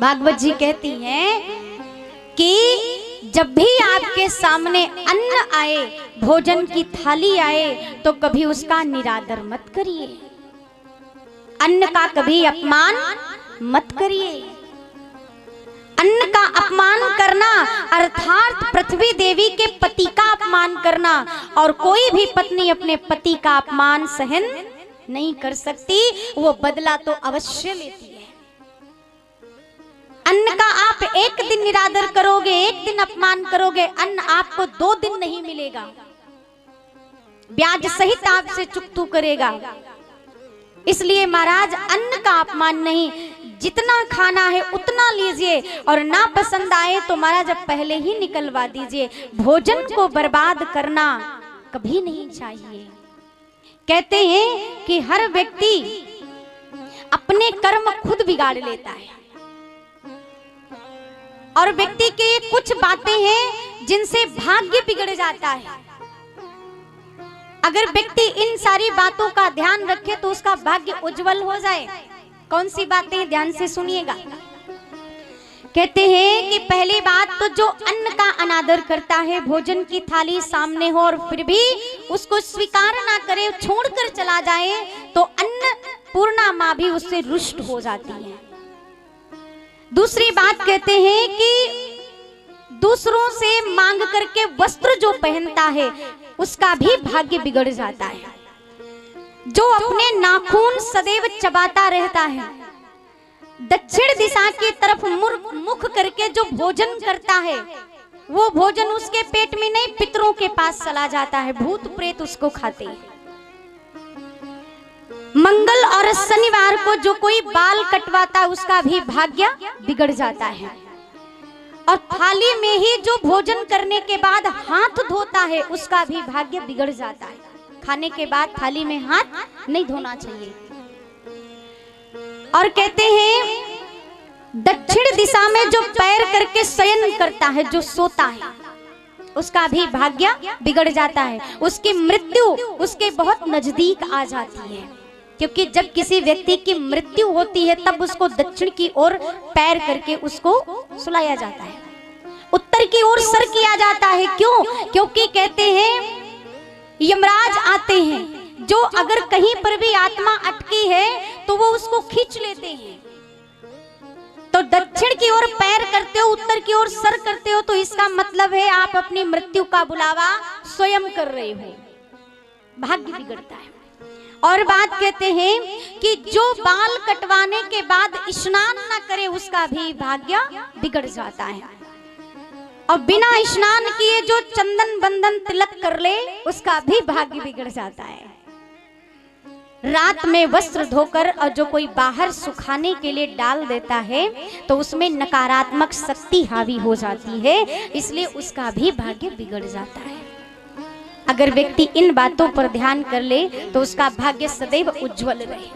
भागवत जी कहती हैं कि जब भी आपके सामने अन्न आए, भोजन की थाली आए, तो कभी उसका निरादर मत करिए, अन्न का कभी अपमान मत करिए। अन्न का अपमान करना अर्थात पृथ्वी देवी के पति का अपमान करना, और कोई भी पत्नी अपने पति का अपमान सहन नहीं कर सकती, वो बदला तो अवश्य लेती है। अन्न का आप एक दिन निरादर करोगे, एक दिन अपमान करोगे, अन्न आपको 2 दिन नहीं मिलेगा, ब्याज सहित आपसे चुकतू करेगा। इसलिए महाराज अन्न का अपमान नहीं, जितना खाना है उतना लीजिए, और ना पसंद आए तो महाराज अब पहले ही निकलवा दीजिए। भोजन को बर्बाद करना कभी नहीं चाहिए। कहते हैं कि हर व्यक्ति अपने कर्म खुद बिगाड़ लेता है, और व्यक्ति के कुछ बातें हैं जिनसे भाग्य बिगड़ जाता है। अगर व्यक्ति इन सारी बातों का ध्यान रखे तो उसका भाग्य उज्जवल हो जाए। कौन सी बातें, ध्यान से सुनिएगा। कहते हैं कि पहली बात तो जो अन्न का अनादर करता है, भोजन की थाली सामने हो और फिर भी उसको स्वीकार ना करे, छोड़कर चला जाए, तो अन्न पूर्णा माँ भी उससे रुष्ट हो जाती है। दूसरी बात कहते हैं कि दूसरों से मांग करके वस्त्र जो पहनता है उसका भी भाग्य बिगड़ जाता है। जो अपने नाखून सदैव चबाता रहता है, दक्षिण दिशा की तरफ मुख करके जो भोजन करता है, वो भोजन उसके पेट में नहीं पितरों के पास चला जाता है, भूत प्रेत उसको खाते हैं। मंगल और शनिवार को जो कोई बाल कटवाता है उसका भी भाग्य बिगड़ जाता है। और थाली में ही जो भोजन करने के बाद हाथ धोता है उसका भी भाग्य बिगड़ जाता है। खाने के बाद थाली में हाथ नहीं धोना चाहिए। और कहते हैं दक्षिण दिशा में जो पैर करके शयन करता है, जो सोता है, उसका भी भाग्य बिगड़ जाता है। उसकी मृत्यु उसके बहुत नजदीक आ जाती है, क्योंकि जब किसी व्यक्ति की मृत्यु होती है तब उसको दक्षिण की ओर पैर करके उसको सुलाया जाता है, उत्तर की ओर सर किया जाता है। क्यों? क्योंकि कहते हैं यमराज आते हैं, जो अगर कहीं पर भी आत्मा अटकी है तो वो उसको खींच लेते हैं। तो दक्षिण की ओर पैर करते हो, उत्तर की ओर सर करते हो, तो इसका मतलब है आप अपनी मृत्यु का बुलावा स्वयं कर रहे हो, भाग्य बिगड़ता है। और बात कहते हैं कि जो बाल कटवाने के बाद स्नान न करे उसका भी भाग्य बिगड़ जाता है, और बिना स्नान किए जो चंदन बंदन तिलक कर ले उसका भी भाग्य बिगड़ जाता है। रात में वस्त्र धोकर और जो कोई बाहर सुखाने के लिए डाल देता है तो उसमें नकारात्मक शक्ति हावी हो जाती है, इसलिए उसका भी भाग्य बिगड़ जाता है। अगर व्यक्ति इन बातों पर ध्यान कर ले तो उसका भाग्य सदैव उज्जवल रहे।